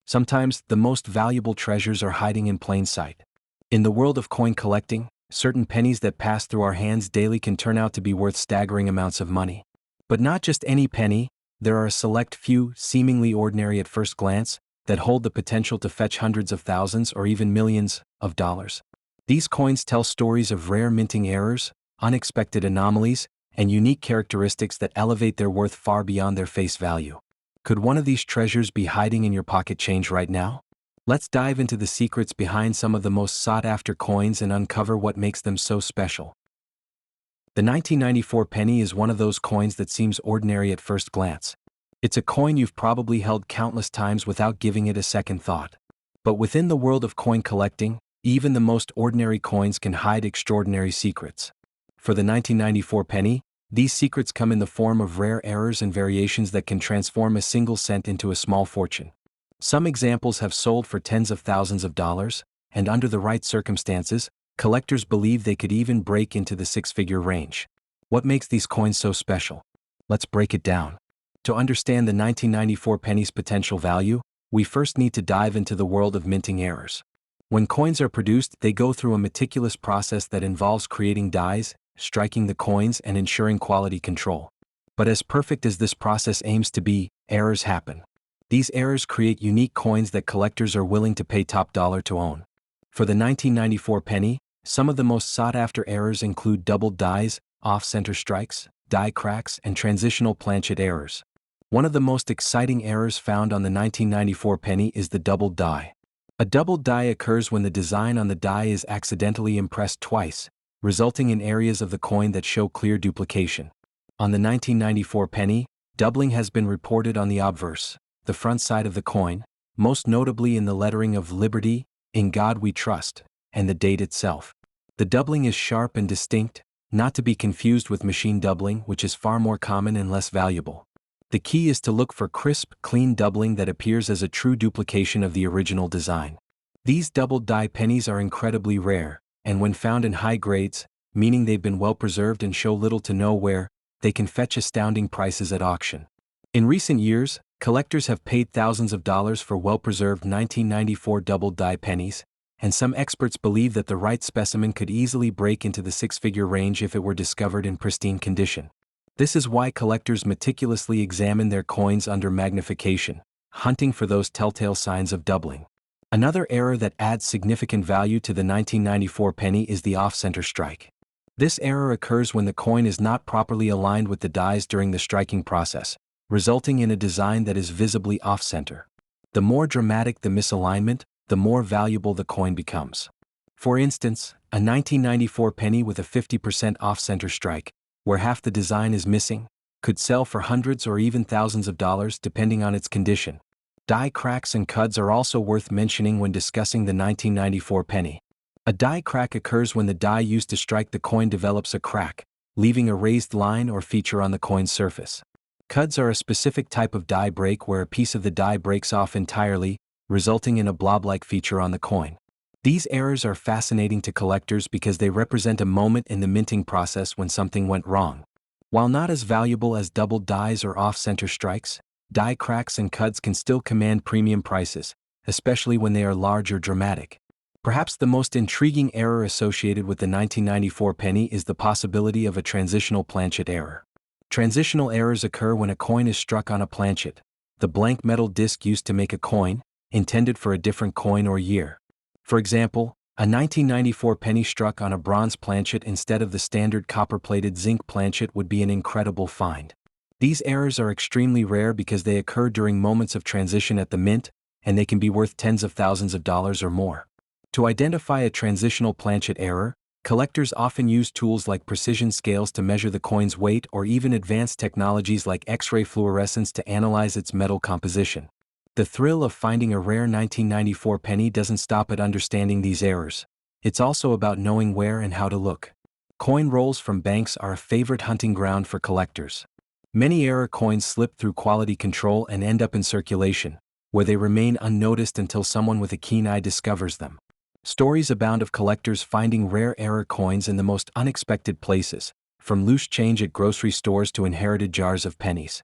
Sometimes, the most valuable treasures are hiding in plain sight. In the world of coin collecting, certain pennies that pass through our hands daily can turn out to be worth staggering amounts of money. But not just any penny, there are a select few, seemingly ordinary at first glance, that hold the potential to fetch hundreds of thousands or even millions of dollars. These coins tell stories of rare minting errors, unexpected anomalies, and unique characteristics that elevate their worth far beyond their face value. Could one of these treasures be hiding in your pocket change right now? Let's dive into the secrets behind some of the most sought-after coins and uncover what makes them so special. The 1994 penny is one of those coins that seems ordinary at first glance. It's a coin you've probably held countless times without giving it a second thought. But within the world of coin collecting, even the most ordinary coins can hide extraordinary secrets. For the 1994 penny, these secrets come in the form of rare errors and variations that can transform a single cent into a small fortune. Some examples have sold for tens of thousands of dollars, and under the right circumstances, collectors believe they could even break into the six-figure range. What makes these coins so special? Let's break it down. To understand the 1994 penny's potential value, we first need to dive into the world of minting errors. When coins are produced, they go through a meticulous process that involves creating dies, striking the coins, and ensuring quality control. But as perfect as this process aims to be, errors happen. These errors create unique coins that collectors are willing to pay top dollar to own. For the 1994 penny, some of the most sought-after errors include doubled dies, off-center strikes, die cracks, and transitional planchet errors. One of the most exciting errors found on the 1994 penny is the doubled die. A doubled die occurs when the design on the die is accidentally impressed twice, resulting in areas of the coin that show clear duplication. On the 1994 penny, doubling has been reported on the obverse, the front side of the coin, most notably in the lettering of Liberty, In God We Trust, and the date itself. The doubling is sharp and distinct, not to be confused with machine doubling, which is far more common and less valuable. The key is to look for crisp, clean doubling that appears as a true duplication of the original design. These doubled die pennies are incredibly rare, and when found in high grades, meaning they've been well preserved and show little to no wear, they can fetch astounding prices at auction. In recent years, collectors have paid thousands of dollars for well-preserved 1994 doubled die pennies, and some experts believe that the right specimen could easily break into the six-figure range if it were discovered in pristine condition. This is why collectors meticulously examine their coins under magnification, hunting for those telltale signs of doubling. Another error that adds significant value to the 1994 penny is the off-center strike. This error occurs when the coin is not properly aligned with the dies during the striking process, resulting in a design that is visibly off-center. The more dramatic the misalignment, the more valuable the coin becomes. For instance, a 1994 penny with a 50% off-center strike, where half the design is missing, could sell for hundreds or even thousands of dollars depending on its condition. Die cracks and cuds are also worth mentioning when discussing the 1994 penny. A die crack occurs when the die used to strike the coin develops a crack, leaving a raised line or feature on the coin's surface. Cuds are a specific type of die break where a piece of the die breaks off entirely, resulting in a blob-like feature on the coin. These errors are fascinating to collectors because they represent a moment in the minting process when something went wrong. While not as valuable as doubled dies or off-center strikes, die cracks and cuds can still command premium prices, especially when they are large or dramatic. Perhaps the most intriguing error associated with the 1994 penny is the possibility of a transitional planchet error. Transitional errors occur when a coin is struck on a planchet, the blank metal disc used to make a coin, intended for a different coin or year. For example, a 1994 penny struck on a bronze planchet instead of the standard copper-plated zinc planchet would be an incredible find. These errors are extremely rare because they occur during moments of transition at the mint, and they can be worth tens of thousands of dollars or more. To identify a transitional planchet error, collectors often use tools like precision scales to measure the coin's weight or even advanced technologies like X-ray fluorescence to analyze its metal composition. The thrill of finding a rare 1994 penny doesn't stop at understanding these errors. It's also about knowing where and how to look. Coin rolls from banks are a favorite hunting ground for collectors. Many error coins slip through quality control and end up in circulation, where they remain unnoticed until someone with a keen eye discovers them. Stories abound of collectors finding rare error coins in the most unexpected places, from loose change at grocery stores to inherited jars of pennies.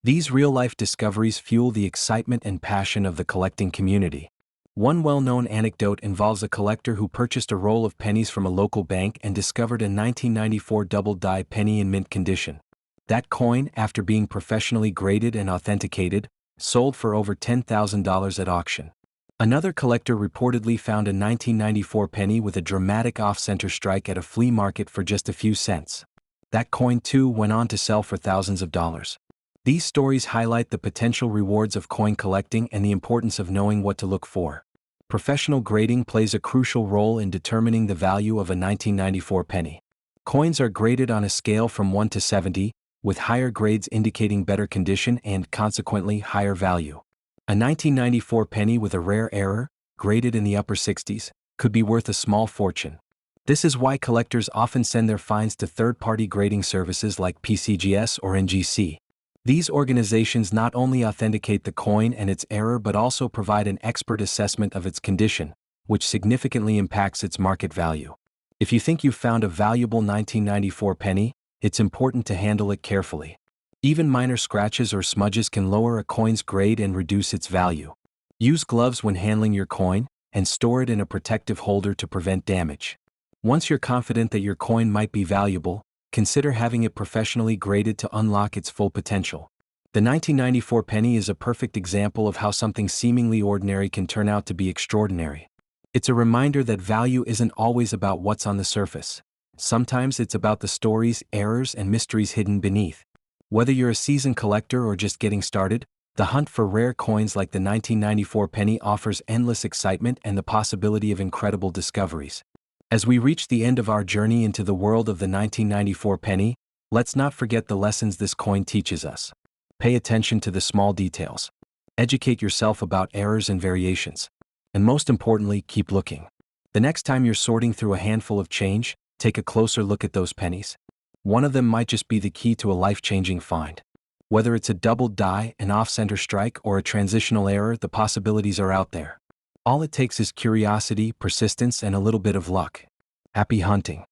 These real-life discoveries fuel the excitement and passion of the collecting community. One well-known anecdote involves a collector who purchased a roll of pennies from a local bank and discovered a 1994 double-die penny in mint condition. That coin, after being professionally graded and authenticated, sold for over $10,000 at auction. Another collector reportedly found a 1994 penny with a dramatic off-center strike at a flea market for just a few cents. That coin too went on to sell for thousands of dollars. These stories highlight the potential rewards of coin collecting and the importance of knowing what to look for. Professional grading plays a crucial role in determining the value of a 1994 penny. Coins are graded on a scale from 1 to 70, with higher grades indicating better condition and, consequently, higher value. A 1994 penny with a rare error, graded in the upper 60s, could be worth a small fortune. This is why collectors often send their finds to third-party grading services like PCGS or NGC. These organizations not only authenticate the coin and its error but also provide an expert assessment of its condition, which significantly impacts its market value. If you think you've found a valuable 1994 penny, it's important to handle it carefully. Even minor scratches or smudges can lower a coin's grade and reduce its value. Use gloves when handling your coin, and store it in a protective holder to prevent damage. Once you're confident that your coin might be valuable, consider having it professionally graded to unlock its full potential. The 1994 penny is a perfect example of how something seemingly ordinary can turn out to be extraordinary. It's a reminder that value isn't always about what's on the surface. Sometimes it's about the stories, errors, and mysteries hidden beneath. Whether you're a seasoned collector or just getting started, the hunt for rare coins like the 1994 penny offers endless excitement and the possibility of incredible discoveries. As we reach the end of our journey into the world of the 1994 penny, let's not forget the lessons this coin teaches us. Pay attention to the small details. Educate yourself about errors and variations. And most importantly, keep looking. The next time you're sorting through a handful of change, take a closer look at those pennies. One of them might just be the key to a life-changing find. Whether it's a double die, an off-center strike, or a transitional error, the possibilities are out there. All it takes is curiosity, persistence, and a little bit of luck. Happy hunting.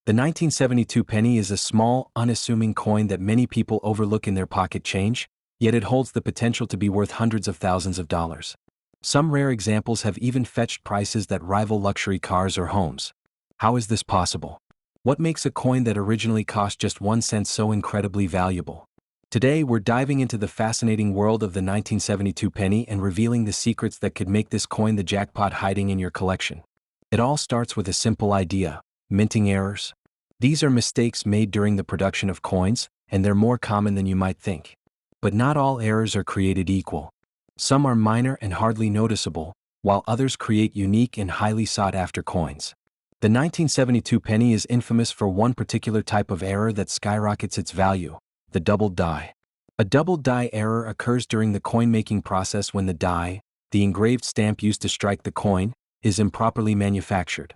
The 1972 penny is a small, unassuming coin that many people overlook in their pocket change, yet it holds the potential to be worth hundreds of thousands of dollars. Some rare examples have even fetched prices that rival luxury cars or homes. How is this possible? What makes a coin that originally cost just 1 cent so incredibly valuable? Today we're diving into the fascinating world of the 1972 penny and revealing the secrets that could make this coin the jackpot hiding in your collection. It all starts with a simple idea: minting errors. These are mistakes made during the production of coins, and they're more common than you might think. But not all errors are created equal. Some are minor and hardly noticeable, while others create unique and highly sought-after coins. The 1972 penny is infamous for one particular type of error that skyrockets its value: the double die. A double die error occurs during the coin-making process when the die, the engraved stamp used to strike the coin, is improperly manufactured.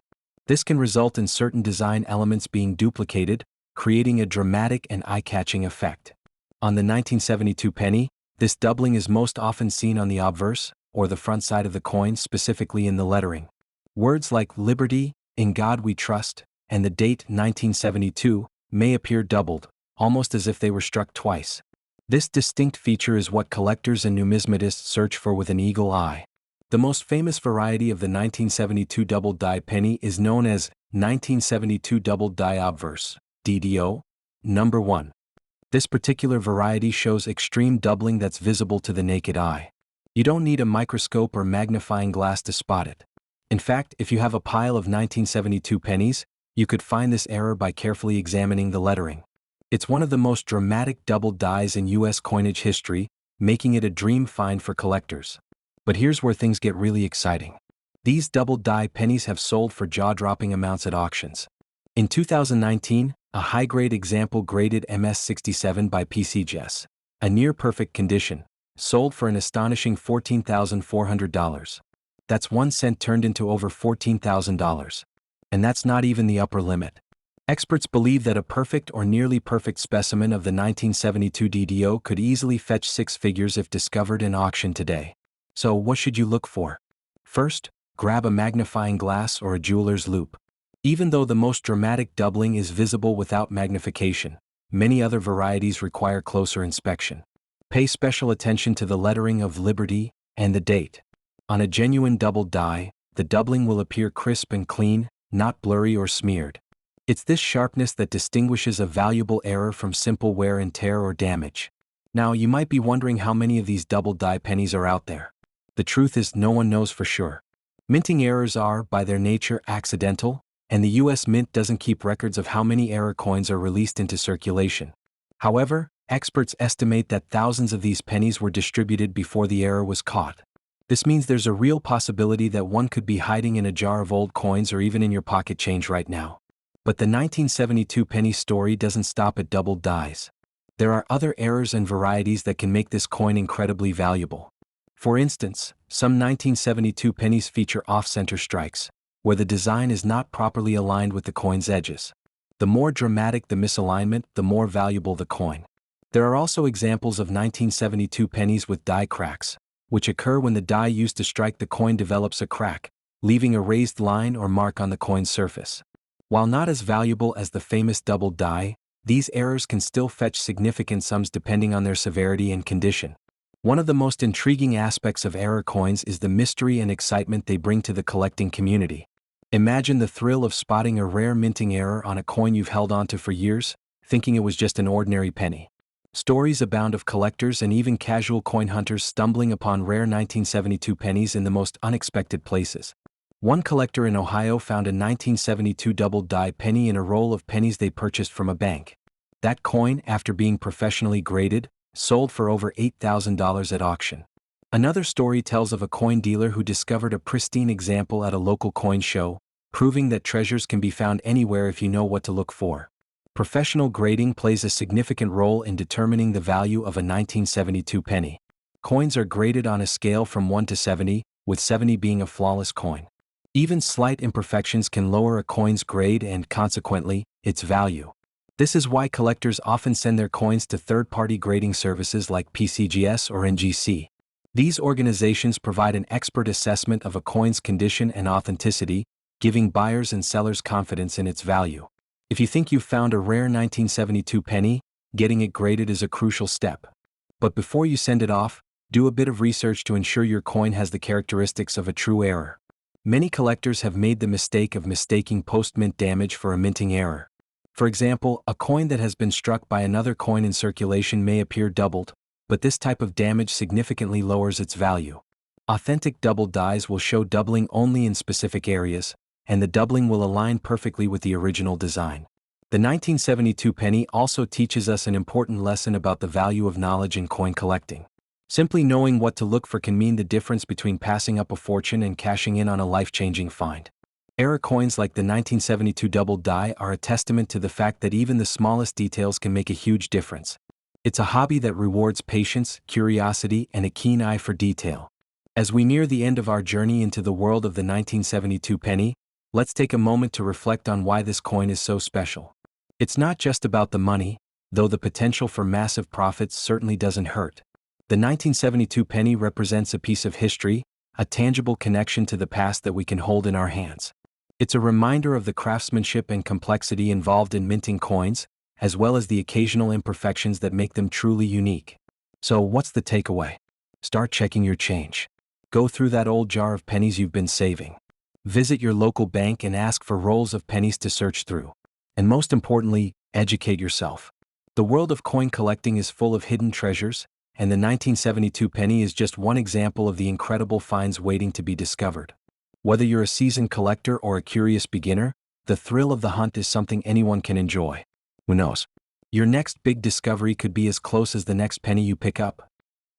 This can result in certain design elements being duplicated, creating a dramatic and eye-catching effect. On the 1972 penny, this doubling is most often seen on the obverse, or the front side of the coin, specifically in the lettering. Words like "Liberty," "In God We Trust," and the date 1972 may appear doubled, almost as if they were struck twice. This distinct feature is what collectors and numismatists search for with an eagle eye. The most famous variety of the 1972 double die penny is known as 1972 double die obverse, DDO, number 1. This particular variety shows extreme doubling that's visible to the naked eye. You don't need a microscope or magnifying glass to spot it. In fact, if you have a pile of 1972 pennies, you could find this error by carefully examining the lettering. It's one of the most dramatic double dies in U.S. coinage history, making it a dream find for collectors. But here's where things get really exciting. These double die pennies have sold for jaw-dropping amounts at auctions. In 2019, a high-grade example graded MS67 by PCGS, a near-perfect condition, sold for an astonishing $14,400. That's 1 cent turned into over $14,000. And that's not even the upper limit. Experts believe that a perfect or nearly perfect specimen of the 1972 DDO could easily fetch 6 figures if discovered in auction today. So what should you look for? First, grab a magnifying glass or a jeweler's loupe. Even though the most dramatic doubling is visible without magnification, many other varieties require closer inspection. Pay special attention to the lettering of Liberty and the date. On a genuine doubled die, the doubling will appear crisp and clean, not blurry or smeared. It's this sharpness that distinguishes a valuable error from simple wear and tear or damage. Now, you might be wondering how many of these double die pennies are out there. The truth is, no one knows for sure. Minting errors are, by their nature, accidental, and the US Mint doesn't keep records of how many error coins are released into circulation. However, experts estimate that thousands of these pennies were distributed before the error was caught. This means there's a real possibility that one could be hiding in a jar of old coins or even in your pocket change right now. But the 1972 penny story doesn't stop at doubled dies. There are other errors and varieties that can make this coin incredibly valuable. For instance, some 1972 pennies feature off-center strikes, where the design is not properly aligned with the coin's edges. The more dramatic the misalignment, the more valuable the coin. There are also examples of 1972 pennies with die cracks, which occur when the die used to strike the coin develops a crack, leaving a raised line or mark on the coin's surface. While not as valuable as the famous doubled die, these errors can still fetch significant sums depending on their severity and condition. One of the most intriguing aspects of error coins is the mystery and excitement they bring to the collecting community. Imagine the thrill of spotting a rare minting error on a coin you've held onto for years, thinking it was just an ordinary penny. Stories abound of collectors and even casual coin hunters stumbling upon rare 1972 pennies in the most unexpected places. One collector in Ohio found a 1972 doubled die penny in a roll of pennies they purchased from a bank. That coin, after being professionally graded, sold for over $8,000 at auction. Another story tells of a coin dealer who discovered a pristine example at a local coin show, proving that treasures can be found anywhere if you know what to look for. Professional grading plays a significant role in determining the value of a 1972 penny. Coins are graded on a scale from 1 to 70, with 70 being a flawless coin. Even slight imperfections can lower a coin's grade and, consequently, its value. This is why collectors often send their coins to third-party grading services like PCGS or NGC. These organizations provide an expert assessment of a coin's condition and authenticity, giving buyers and sellers confidence in its value. If you think you've found a rare 1972 penny, getting it graded is a crucial step. But before you send it off, do a bit of research to ensure your coin has the characteristics of a true error. Many collectors have made the mistake of mistaking post-mint damage for a minting error. For example, a coin that has been struck by another coin in circulation may appear doubled, but this type of damage significantly lowers its value. Authentic doubled dies will show doubling only in specific areas, and the doubling will align perfectly with the original design. The 1972 penny also teaches us an important lesson about the value of knowledge in coin collecting. Simply knowing what to look for can mean the difference between passing up a fortune and cashing in on a life-changing find. Error coins like the 1972 doubled die are a testament to the fact that even the smallest details can make a huge difference. It's a hobby that rewards patience, curiosity, and a keen eye for detail. As we near the end of our journey into the world of the 1972 penny, let's take a moment to reflect on why this coin is so special. It's not just about the money, though the potential for massive profits certainly doesn't hurt. The 1972 penny represents a piece of history, a tangible connection to the past that we can hold in our hands. It's a reminder of the craftsmanship and complexity involved in minting coins, as well as the occasional imperfections that make them truly unique. So what's the takeaway? Start checking your change. Go through that old jar of pennies you've been saving. Visit your local bank and ask for rolls of pennies to search through. And most importantly, educate yourself. The world of coin collecting is full of hidden treasures, and the 1972 penny is just one example of the incredible finds waiting to be discovered. Whether you're a seasoned collector or a curious beginner, the thrill of the hunt is something anyone can enjoy. Who knows? Your next big discovery could be as close as the next penny you pick up.